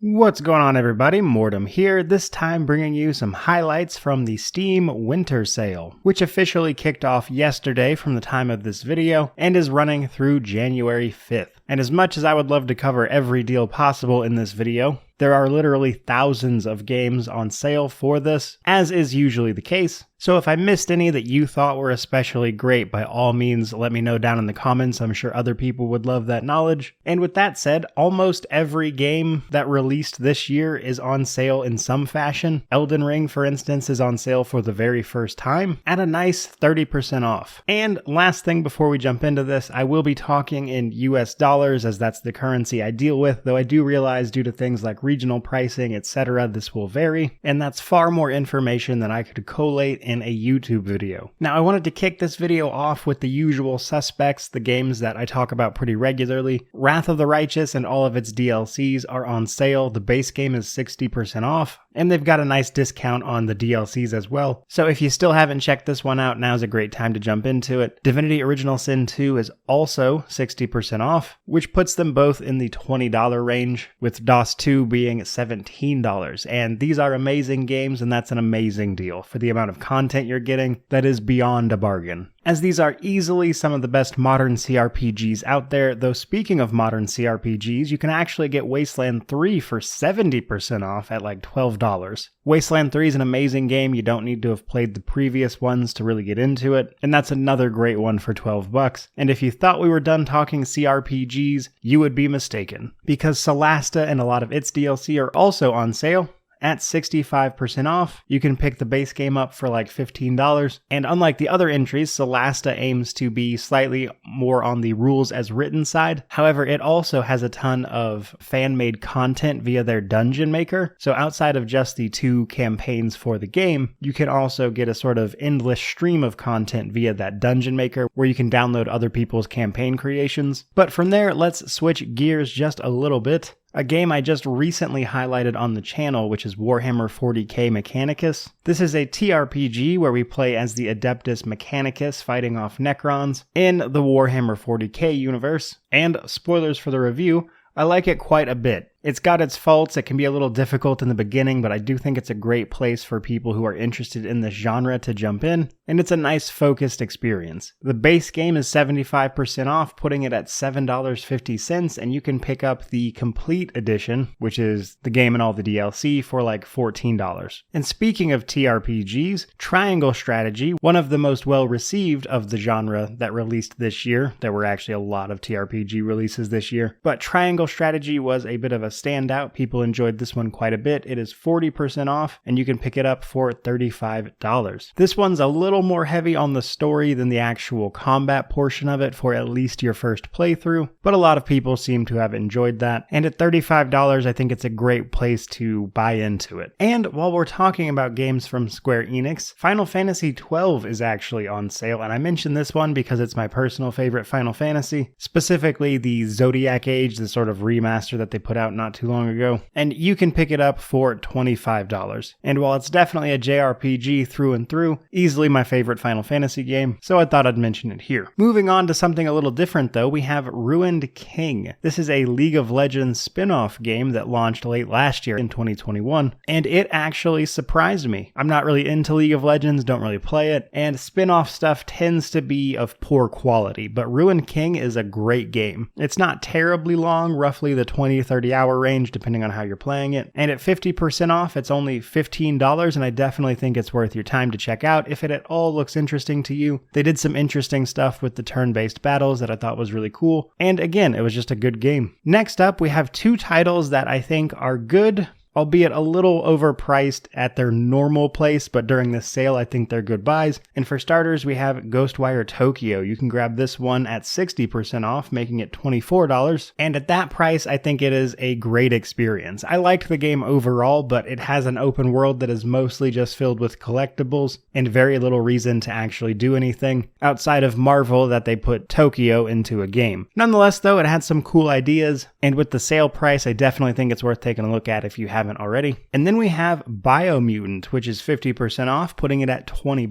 What's going on, everybody? Mortem here, this time bringing you some highlights from the Steam Winter Sale, which officially kicked off yesterday from the time of this video and is running through January 5th. And as much as I would love to cover every deal possible in this video, there are literally thousands of games on sale for this, as is usually the case. So if I missed any that you thought were especially great, by all means let me know down in the comments. I'm sure other people would love that knowledge. And with that said, almost every game that released this year is on sale in some fashion. Elden Ring, for instance, is on sale for the very first time at a nice 30% off. And last thing before we jump into this, I will be talking in US dollars as that's the currency I deal with, though I do realize due to things like regional pricing, etc., this will vary, and that's far more information than I could collate in a YouTube video. Now, I wanted to kick this video off with the usual suspects, the games that I talk about pretty regularly. Wrath of the Righteous and all of its DLCs are on sale. The base game is 60% off, and they've got a nice discount on the DLCs as well. So if you still haven't checked this one out, now's a great time to jump into it. Divinity Original Sin 2 is also 60% off, which puts them both in the $20 range, with DOS 2 being $17. And these are amazing games, and that's an amazing deal. For the amount of content you're getting, that is beyond a bargain, as these are easily some of the best modern CRPGs out there. Though speaking of modern CRPGs, you can actually get Wasteland 3 for 70% off at like $12. Wasteland 3 is an amazing game. You don't need to have played the previous ones to really get into it, and that's another great one for $12. And if you thought we were done talking CRPGs, you would be mistaken, because Solasta and a lot of its DLC are also on sale at 65% off. You can pick the base game up for like $15, and unlike the other entries, Solasta aims to be slightly more on the rules as written side. However, it also has a ton of fan-made content via their dungeon maker, so outside of just the 2 campaigns for the game, you can also get a sort of endless stream of content via that dungeon maker, where you can download other people's campaign creations. But from there, let's switch gears just a little bit. A game I just recently highlighted on the channel, which is Warhammer 40k Mechanicus. This is a TRPG where we play as the Adeptus Mechanicus fighting off Necrons in the Warhammer 40k universe. And spoilers for the review, I like it quite a bit. It's got its faults. It can be a little difficult in the beginning, but I do think it's a great place for people who are interested in this genre to jump in, and it's a nice focused experience. The base game is 75% off, putting it at $7.50, and you can pick up the complete edition, which is the game and all the DLC, for like $14. And speaking of TRPGs, Triangle Strategy, one of the most well-received of the genre that released this year. There were actually a lot of TRPG releases this year, but Triangle Strategy was a bit of a standout. People enjoyed this one quite a bit. It is 40% off, and you can pick it up for $35. This one's a little more heavy on the story than the actual combat portion of it for at least your first playthrough, but a lot of people seem to have enjoyed that, and at $35 I think it's a great place to buy into it. And while we're talking about games from Square Enix, Final Fantasy XII is actually on sale, and I mention this one because it's my personal favorite Final Fantasy, specifically the Zodiac Age, the sort of remaster that they put out not too long ago, and you can pick it up for $25. And while it's definitely a JRPG through and through, easily my favorite Final Fantasy game, so I thought I'd mention it here. Moving on to something a little different though, we have Ruined King. This is a League of Legends spin-off game that launched late last year in 2021, and it actually surprised me. I'm not really into League of Legends, don't really play it, and spin-off stuff tends to be of poor quality, but Ruined King is a great game. It's not terribly long, roughly the 20 to 30 hour range depending on how you're playing it, and at 50% off it's only $15, and I definitely think it's worth your time to check out if it at all looks interesting to you. They did some interesting stuff with the turn-based battles that I thought was really cool, and again, it was just a good game. Next up, we have 2 titles that I think are good, albeit a little overpriced at their normal place, but during this sale I think they're good buys. And for starters, we have Ghostwire Tokyo. You can grab this one at 60% off, making it $24, and at that price I think it is a great experience. I liked the game overall, but it has an open world that is mostly just filled with collectibles and very little reason to actually do anything outside of marvel that they put Tokyo into a game. Nonetheless though, it had some cool ideas, and with the sale price I definitely think it's worth taking a look at if you have haven't already. And then we have Biomutant, which is 50% off, putting it at $20.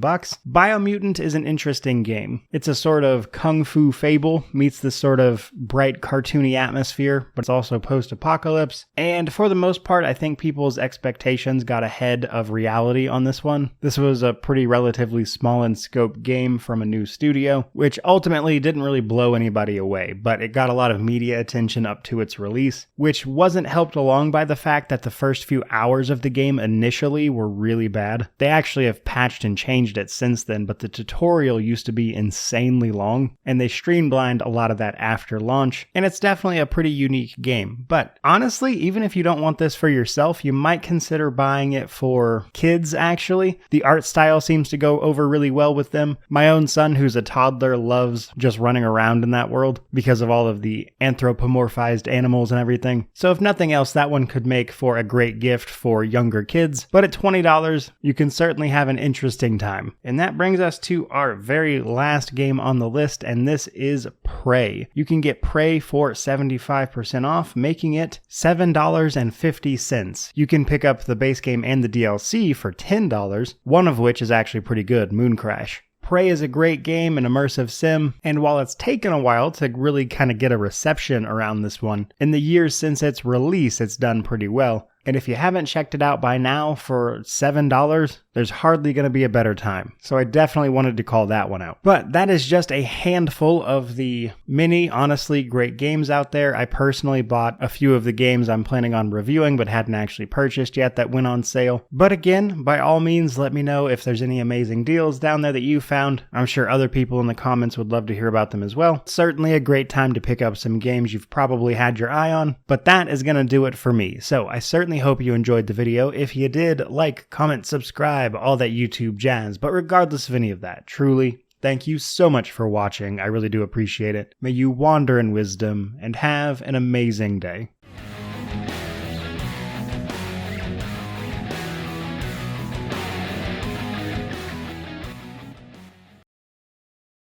Biomutant is an interesting game. It's a sort of kung fu fable meets this sort of bright cartoony atmosphere, but it's also post-apocalypse. And for the most part, I think people's expectations got ahead of reality on this one. This was a pretty relatively small in scope game from a new studio, which ultimately didn't really blow anybody away, but it got a lot of media attention up to its release, which wasn't helped along by the fact that the first few hours of the game initially were really bad. They actually have patched and changed it since then, but the tutorial used to be insanely long, and they streamlined a lot of that after launch, and it's definitely a pretty unique game. But honestly, even if you don't want this for yourself, you might consider buying it for kids, actually. The art style seems to go over really well with them. My own son, who's a toddler, loves just running around in that world because of all of the anthropomorphized animals and everything. So if nothing else, that one could make for a great gift for younger kids. But at $20, you can certainly have an interesting time. And that brings us to our very last game on the list, and this is Prey. You can get Prey for 75% off, making it $7.50. You can pick up the base game and the DLC for $10, one of which is actually pretty good, Moon Crash. Prey is a great game, an immersive sim, and while it's taken a while to really kind of get a reception around this one, in the years since its release, it's done pretty well. And if you haven't checked it out by now for $7, there's hardly going to be a better time. So I definitely wanted to call that one out. But that is just a handful of the many, honestly, great games out there. I personally bought a few of the games I'm planning on reviewing but hadn't actually purchased yet that went on sale. But again, by all means, let me know if there's any amazing deals down there that you found. I'm sure other people in the comments would love to hear about them as well. Certainly a great time to pick up some games you've probably had your eye on. But that is going to do it for me. So I certainly hope you enjoyed the video. If you did, like, comment, subscribe, all that YouTube jazz. But regardless of any of that, truly, thank you so much for watching. I really do appreciate it. May you wander in wisdom and have an amazing day.